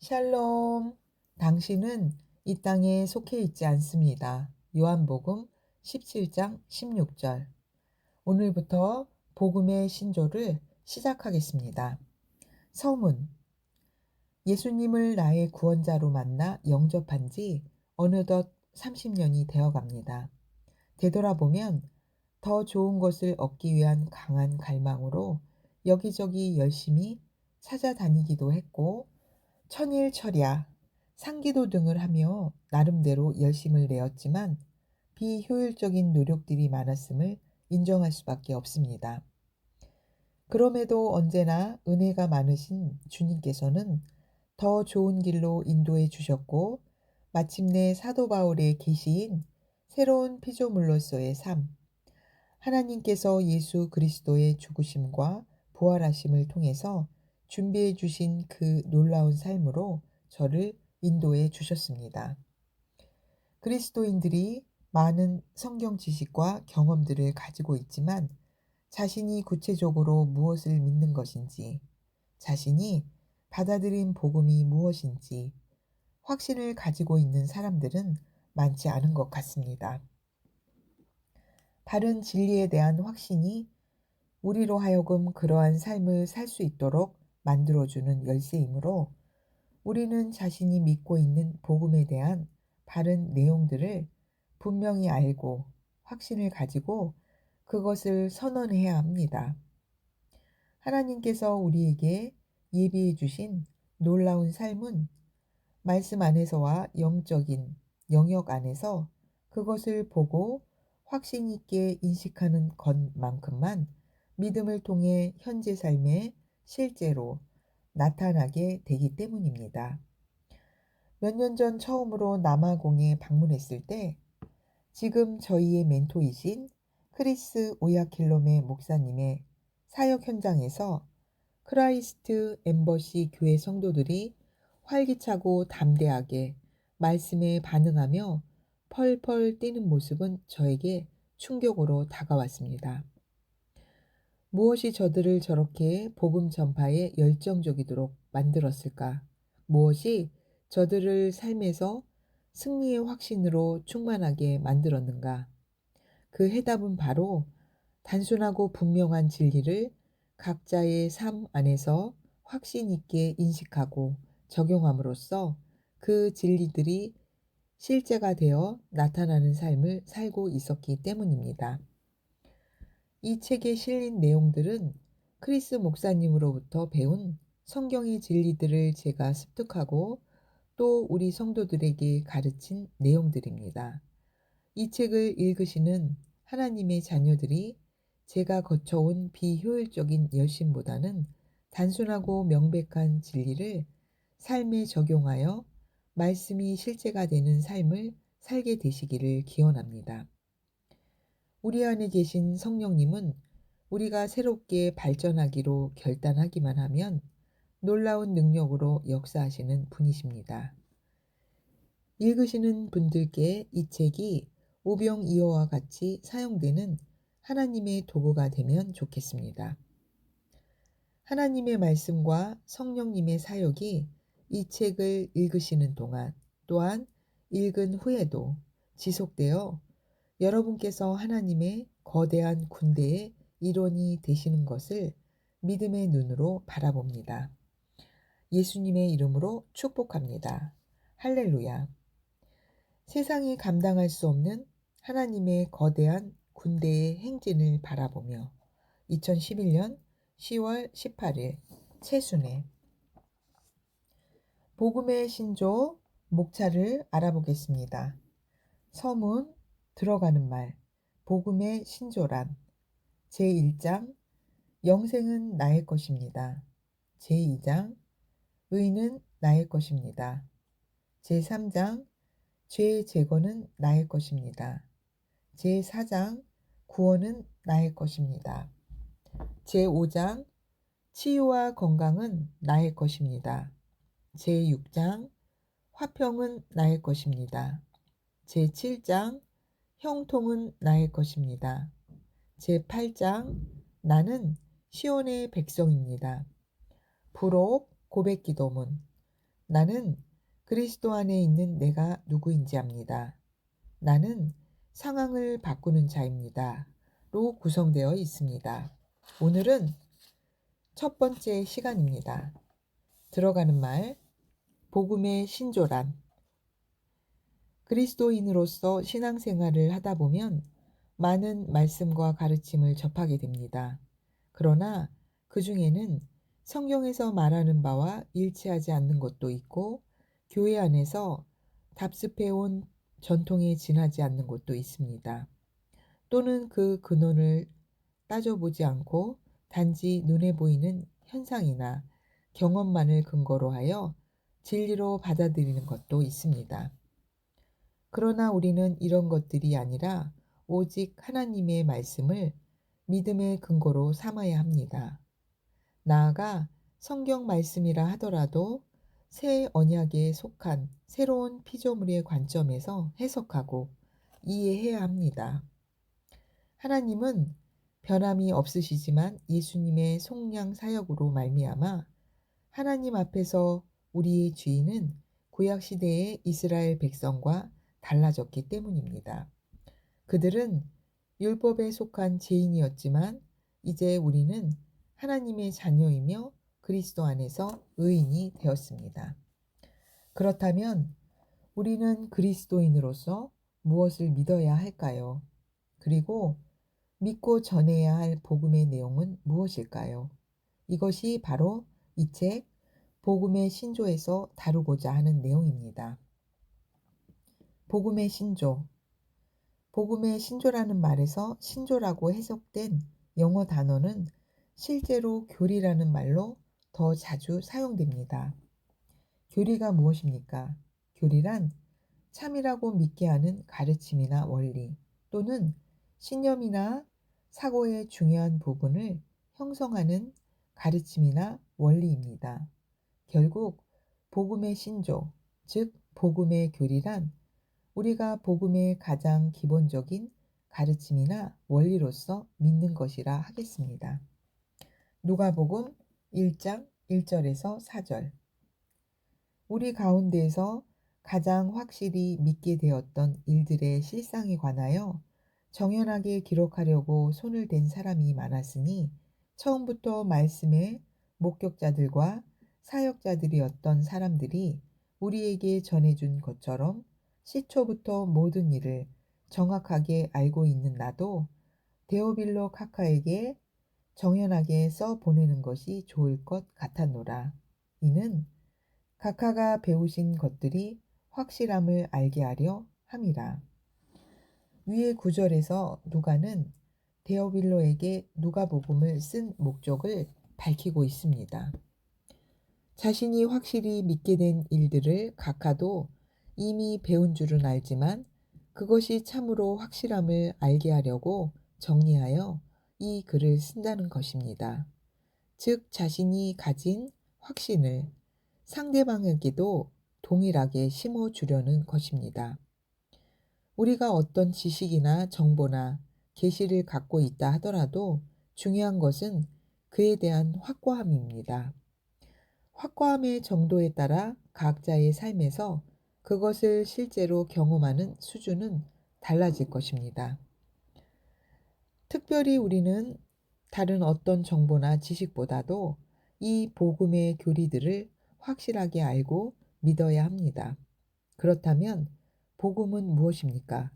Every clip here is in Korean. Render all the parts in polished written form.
샬롬. 당신은 이 땅에 속해 있지 않습니다. 요한복음 17장 16절. 오늘부터 복음의 신조를 시작하겠습니다. 서문. 예수님을 나의 구원자로 만나 영접한 지 어느덧 30년이 되어 갑니다. 되돌아보면 더 좋은 것을 얻기 위한 강한 갈망으로 여기저기 열심히 찾아다니기도 했고, 천일철야, 상기도 등을 하며 나름대로 열심을 내었지만 비효율적인 노력들이 많았음을 인정할 수밖에 없습니다. 그럼에도 언제나 은혜가 많으신 주님께서는 더 좋은 길로 인도해 주셨고, 마침내 사도 바울의 계시인 새로운 피조물로서의 삶, 하나님께서 예수 그리스도의 죽으심과 부활하심을 통해서 준비해 주신 그 놀라운 삶으로 저를 인도해 주셨습니다. 그리스도인들이 많은 성경 지식과 경험들을 가지고 있지만 자신이 구체적으로 무엇을 믿는 것인지, 자신이 받아들인 복음이 무엇인지 확신을 가지고 있는 사람들은 많지 않은 것 같습니다. 바른 진리에 대한 확신이 우리로 하여금 그러한 삶을 살 수 있도록 만들어주는 열쇠이므로 우리는 자신이 믿고 있는 복음에 대한 바른 내용들을 분명히 알고 확신을 가지고 그것을 선언해야 합니다. 하나님께서 우리에게 예비해 주신 놀라운 삶은 말씀 안에서와 영적인 영역 안에서 그것을 보고 확신 있게 인식하는 것만큼만 믿음을 통해 현재 삶에 실제로 나타나게 되기 때문입니다. 몇 년 전 처음으로 남아공에 방문했을 때 지금 저희의 멘토이신 크리스 오야킬롬의 목사님의 사역 현장에서 크라이스트 엠버시 교회 성도들이 활기차고 담대하게 말씀에 반응하며 펄펄 뛰는 모습은 저에게 충격으로 다가왔습니다. 무엇이 저들을 저렇게 복음 전파에 열정적이도록 만들었을까? 무엇이 저들을 삶에서 승리의 확신으로 충만하게 만들었는가? 그 해답은 바로 단순하고 분명한 진리를 각자의 삶 안에서 확신 있게 인식하고 적용함으로써 그 진리들이 실제가 되어 나타나는 삶을 살고 있었기 때문입니다. 이 책에 실린 내용들은 크리스 목사님으로부터 배운 성경의 진리들을 제가 습득하고 또 우리 성도들에게 가르친 내용들입니다. 이 책을 읽으시는 하나님의 자녀들이 제가 거쳐온 비효율적인 열심보다는 단순하고 명백한 진리를 삶에 적용하여 말씀이 실제가 되는 삶을 살게 되시기를 기원합니다. 우리 안에 계신 성령님은 우리가 새롭게 발전하기로 결단하기만 하면 놀라운 능력으로 역사하시는 분이십니다. 읽으시는 분들께 이 책이 오병이어와 같이 사용되는 하나님의 도구가 되면 좋겠습니다. 하나님의 말씀과 성령님의 사역이 이 책을 읽으시는 동안 또한 읽은 후에도 지속되어 여러분께서 하나님의 거대한 군대의 일원이 되시는 것을 믿음의 눈으로 바라봅니다. 예수님의 이름으로 축복합니다. 할렐루야. 세상이 감당할 수 없는 하나님의 거대한 군대의 행진을 바라보며 2011년 10월 18일 채순회 복음의 신조 목차를 알아보겠습니다. 서문 들어가는 말 복음의 신조란 제1장 영생은 나의 것입니다. 제2장 의는 나의 것입니다. 제3장 죄의 제거는 나의 것입니다. 제4장 구원은 나의 것입니다. 제5장 치유와 건강은 나의 것입니다. 제6장 화평은 나의 것입니다. 제7장 형통은 나의 것입니다. 제8장 나는 시온의 백성입니다. 부록 고백기도문 나는 그리스도 안에 있는 내가 누구인지 압니다. 나는 상황을 바꾸는 자입니다. 로 구성되어 있습니다. 오늘은 첫 번째 시간입니다. 들어가는 말, 복음의 신조란. 그리스도인으로서 신앙생활을 하다 보면 많은 말씀과 가르침을 접하게 됩니다. 그러나 그 중에는 성경에서 말하는 바와 일치하지 않는 것도 있고 교회 안에서 답습해온 전통에 지나지 않는 것도 있습니다. 또는 그 근원을 따져보지 않고 단지 눈에 보이는 현상이나 경험만을 근거로 하여 진리로 받아들이는 것도 있습니다. 그러나 우리는 이런 것들이 아니라 오직 하나님의 말씀을 믿음의 근거로 삼아야 합니다. 나아가 성경 말씀이라 하더라도 새 언약에 속한 새로운 피조물의 관점에서 해석하고 이해해야 합니다. 하나님은 변함이 없으시지만 예수님의 속량 사역으로 말미암아 하나님 앞에서 우리의 주인은 구약 시대의 이스라엘 백성과 달라졌기 때문입니다. 그들은 율법에 속한 죄인이었지만 이제 우리는 하나님의 자녀이며 그리스도 안에서 의인이 되었습니다. 그렇다면 우리는 그리스도인으로서 무엇을 믿어야 할까요? 그리고 믿고 전해야 할 복음의 내용은 무엇일까요? 이것이 바로 이 책 복음의 신조에서 다루고자 하는 내용입니다. 복음의 신조. 복음의 신조라는 말에서 신조라고 해석된 영어 단어는 실제로 교리라는 말로 더 자주 사용됩니다. 교리가 무엇입니까? 교리란 참이라고 믿게 하는 가르침이나 원리 또는 신념이나 사고의 중요한 부분을 형성하는 가르침이나 원리입니다. 결국 복음의 신조, 즉 복음의 교리란 우리가 복음의 가장 기본적인 가르침이나 원리로서 믿는 것이라 하겠습니다. 누가복음 1장 1절에서 4절. 우리 가운데에서 가장 확실히 믿게 되었던 일들의 실상에 관하여 정연하게 기록하려고 손을 댄 사람이 많았으니 처음부터 말씀의 목격자들과 사역자들이었던 사람들이 우리에게 전해준 것처럼 시초부터 모든 일을 정확하게 알고 있는 나도 데오빌로 카카에게 정연하게 써 보내는 것이 좋을 것 같았노라. 이는 각하가 배우신 것들이 확실함을 알게 하려 함이라. 위의 구절에서 누가는 데오빌로에게 누가복음을 쓴 목적을 밝히고 있습니다. 자신이 확실히 믿게 된 일들을 각하도 이미 배운 줄은 알지만 그것이 참으로 확실함을 알게 하려고 정리하여 이 글을 쓴다는 것입니다. 즉 자신이 가진 확신을 상대방에게도 동일하게 심어주려는 것입니다. 우리가 어떤 지식이나 정보나 계시를 갖고 있다 하더라도 중요한 것은 그에 대한 확고함입니다. 확고함의 정도에 따라 각자의 삶에서 그것을 실제로 경험하는 수준은 달라질 것입니다. 특별히 우리는 다른 어떤 정보나 지식보다도 이 복음의 교리들을 확실하게 알고 믿어야 합니다. 그렇다면 복음은 무엇입니까?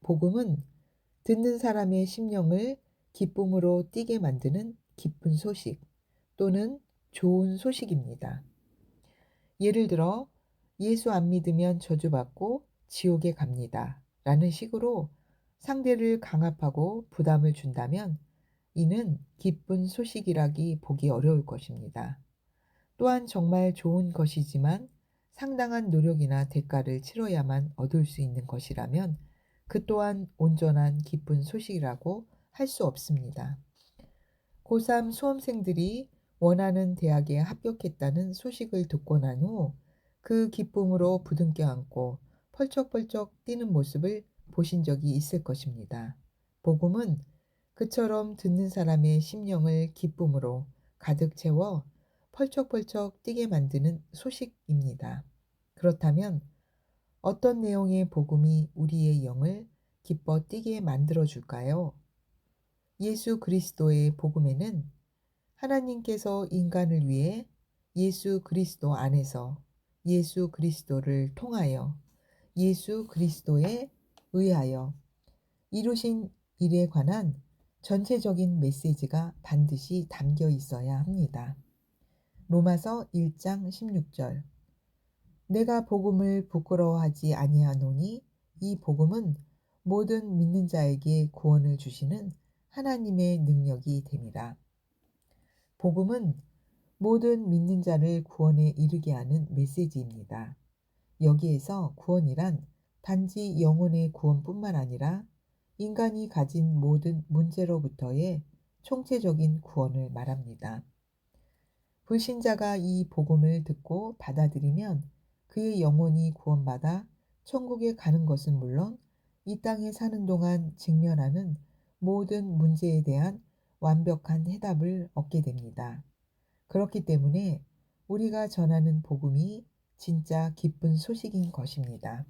복음은 듣는 사람의 심령을 기쁨으로 뛰게 만드는 기쁜 소식 또는 좋은 소식입니다. 예를 들어 예수 안 믿으면 저주받고 지옥에 갑니다. 라는 식으로 상대를 강압하고 부담을 준다면 이는 기쁜 소식이라기 보기 어려울 것입니다. 또한 정말 좋은 것이지만 상당한 노력이나 대가를 치러야만 얻을 수 있는 것이라면 그 또한 온전한 기쁜 소식이라고 할 수 없습니다. 고3 수험생들이 원하는 대학에 합격했다는 소식을 듣고 난 후 그 기쁨으로 부둥켜 안고 펄쩍펄쩍 뛰는 모습을 보신 적이 있을 것입니다. 복음은 그처럼 듣는 사람의 심령을 기쁨으로 가득 채워 펄쩍펄쩍 뛰게 만드는 소식입니다. 그렇다면 어떤 내용의 복음이 우리의 영을 기뻐 뛰게 만들어 줄까요? 예수 그리스도의 복음에는 하나님께서 인간을 위해 예수 그리스도 안에서 예수 그리스도를 통하여 예수 그리스도에 의하여 이루신 일에 관한 전체적인 메시지가 반드시 담겨 있어야 합니다. 로마서 1장 16절. 내가 복음을 부끄러워하지 아니하노니 이 복음은 모든 믿는 자에게 구원을 주시는 하나님의 능력이 됨이라. 복음은 모든 믿는 자를 구원에 이르게 하는 메시지입니다. 여기에서 구원이란 단지 영혼의 구원뿐만 아니라 인간이 가진 모든 문제로부터의 총체적인 구원을 말합니다. 불신자가 이 복음을 듣고 받아들이면 그의 영혼이 구원받아 천국에 가는 것은 물론 이 땅에 사는 동안 직면하는 모든 문제에 대한 완벽한 해답을 얻게 됩니다. 그렇기 때문에 우리가 전하는 복음이 진짜 기쁜 소식인 것입니다.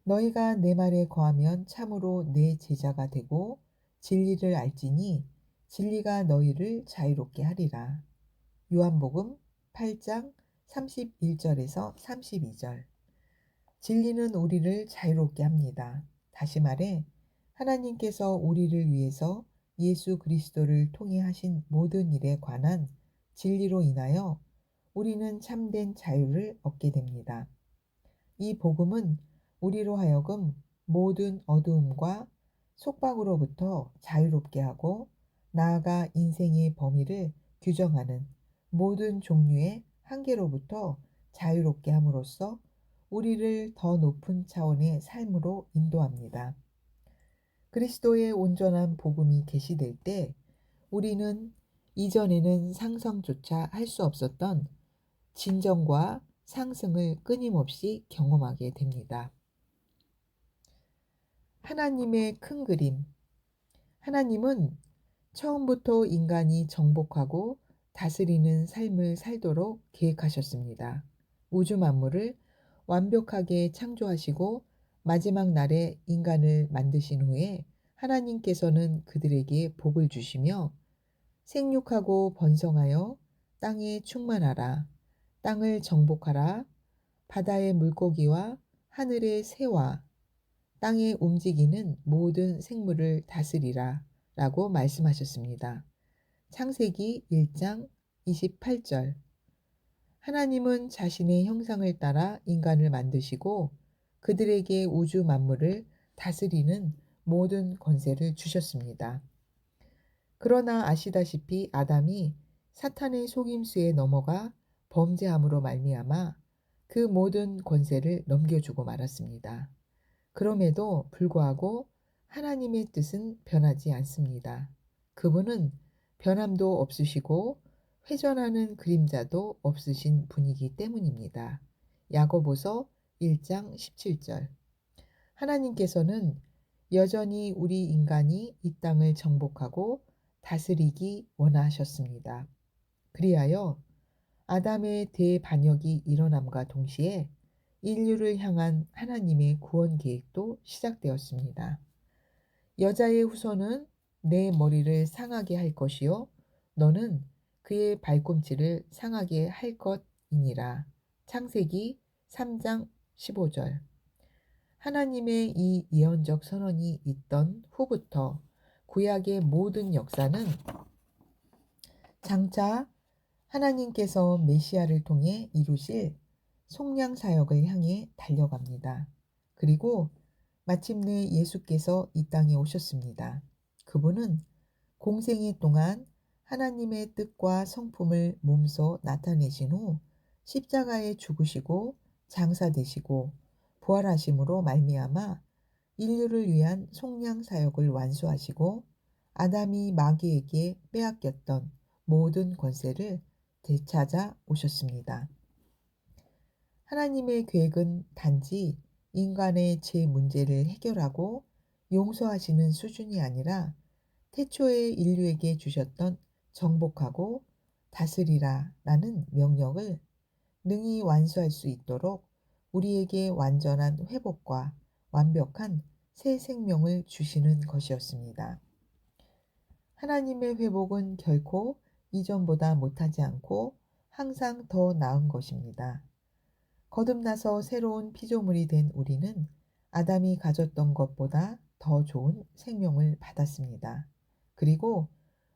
너희가 내 말에 거하면 참으로 내 제자가 되고 진리를 알지니 진리가 너희를 자유롭게 하리라. 요한복음 8장 31절에서 32절. 진리는 우리를 자유롭게 합니다. 다시 말해 하나님께서 우리를 위해서 예수 그리스도를 통해 하신 모든 일에 관한 진리로 인하여 우리는 참된 자유를 얻게 됩니다. 이 복음은 우리로 하여금 모든 어두움과 속박으로부터 자유롭게 하고 나아가 인생의 범위를 규정하는 모든 종류의 한계로부터 자유롭게 함으로써 우리를 더 높은 차원의 삶으로 인도합니다. 그리스도의 온전한 복음이 계시될 때 우리는 이전에는 상상조차 할 수 없었던 진정과 상승을 끊임없이 경험하게 됩니다. 하나님의 큰 그림. 하나님은 처음부터 인간이 정복하고 다스리는 삶을 살도록 계획하셨습니다. 우주 만물을 완벽하게 창조하시고 마지막 날에 인간을 만드신 후에 하나님께서는 그들에게 복을 주시며 생육하고 번성하여 땅에 충만하라, 땅을 정복하라, 바다의 물고기와 하늘의 새와 땅에 움직이는 모든 생물을 다스리라 라고 말씀하셨습니다. 창세기 1장 28절. 하나님은 자신의 형상을 따라 인간을 만드시고 그들에게 우주 만물을 다스리는 모든 권세를 주셨습니다. 그러나 아시다시피 아담이 사탄의 속임수에 넘어가 범죄함으로 말미암아 그 모든 권세를 넘겨주고 말았습니다. 그럼에도 불구하고 하나님의 뜻은 변하지 않습니다. 그분은 변함도 없으시고 회전하는 그림자도 없으신 분이기 때문입니다. 야고보서 1장 17절. 하나님께서는 여전히 우리 인간이 이 땅을 정복하고 다스리기 원하셨습니다. 그리하여 아담의 대반역이 일어남과 동시에 인류를 향한 하나님의 구원 계획도 시작되었습니다. 여자의 후손은 내 머리를 상하게 할 것이요 너는 그의 발꿈치를 상하게 할 것이니라. 창세기 3장 15절. 하나님의 이 예언적 선언이 있던 후부터 구약의 모든 역사는 장차 하나님께서 메시아를 통해 이루실 속량 사역을 향해 달려갑니다. 그리고 마침내 예수께서 이 땅에 오셨습니다. 그분은 공생애 동안 하나님의 뜻과 성품을 몸소 나타내신 후 십자가에 죽으시고 장사되시고 부활하심으로 말미암아 인류를 위한 속량 사역을 완수하시고 아담이 마귀에게 빼앗겼던 모든 권세를 되찾아 오셨습니다. 하나님의 계획은 단지 인간의 죄 문제를 해결하고 용서하시는 수준이 아니라 태초에 인류에게 주셨던 정복하고 다스리라 라는 명령을 능히 완수할 수 있도록 우리에게 완전한 회복과 완벽한 새 생명을 주시는 것이었습니다. 하나님의 회복은 결코 이전보다 못하지 않고 항상 더 나은 것입니다. 거듭나서 새로운 피조물이 된 우리는 아담이 가졌던 것보다 더 좋은 생명을 받았습니다. 그리고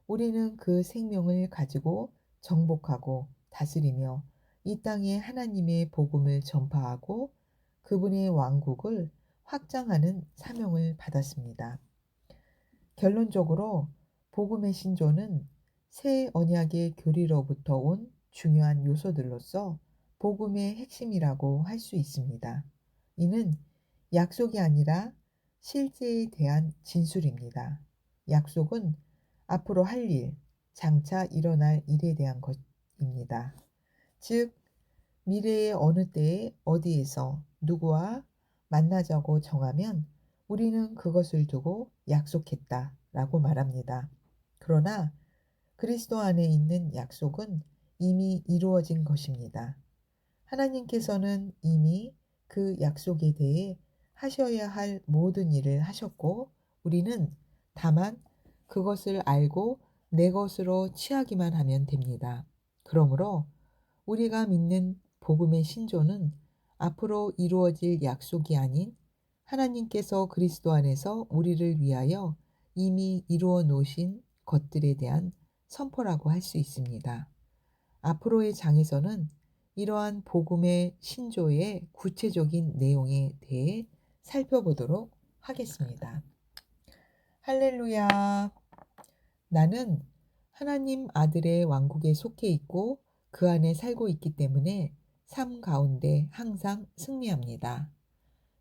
우리는 그 생명을 가지고 정복하고 다스리며 이 땅에 하나님의 복음을 전파하고 그분의 왕국을 확장하는 사명을 받았습니다. 결론적으로 복음의 신조는 새 언약의 교리로부터 온 중요한 요소들로서 복음의 핵심이라고 할 수 있습니다. 이는 약속이 아니라 실제에 대한 진술입니다. 약속은 앞으로 할 일, 장차 일어날 일에 대한 것입니다. 즉, 미래의 어느 때에 어디에서 누구와 만나자고 정하면 우리는 그것을 두고 약속했다 라고 말합니다. 그러나 그리스도 안에 있는 약속은 이미 이루어진 것입니다. 하나님께서는 이미 그 약속에 대해 하셔야 할 모든 일을 하셨고 우리는 다만 그것을 알고 내 것으로 취하기만 하면 됩니다. 그러므로 우리가 믿는 복음의 신조는 앞으로 이루어질 약속이 아닌 하나님께서 그리스도 안에서 우리를 위하여 이미 이루어 놓으신 것들에 대한 선포라고 할 수 있습니다. 앞으로의 장에서는 이러한 복음의 신조의 구체적인 내용에 대해 살펴보도록 하겠습니다. 할렐루야! 나는 하나님 아들의 왕국에 속해 있고 그 안에 살고 있기 때문에 삶 가운데 항상 승리합니다.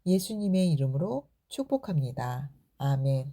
예수님의 이름으로 축복합니다. 아멘.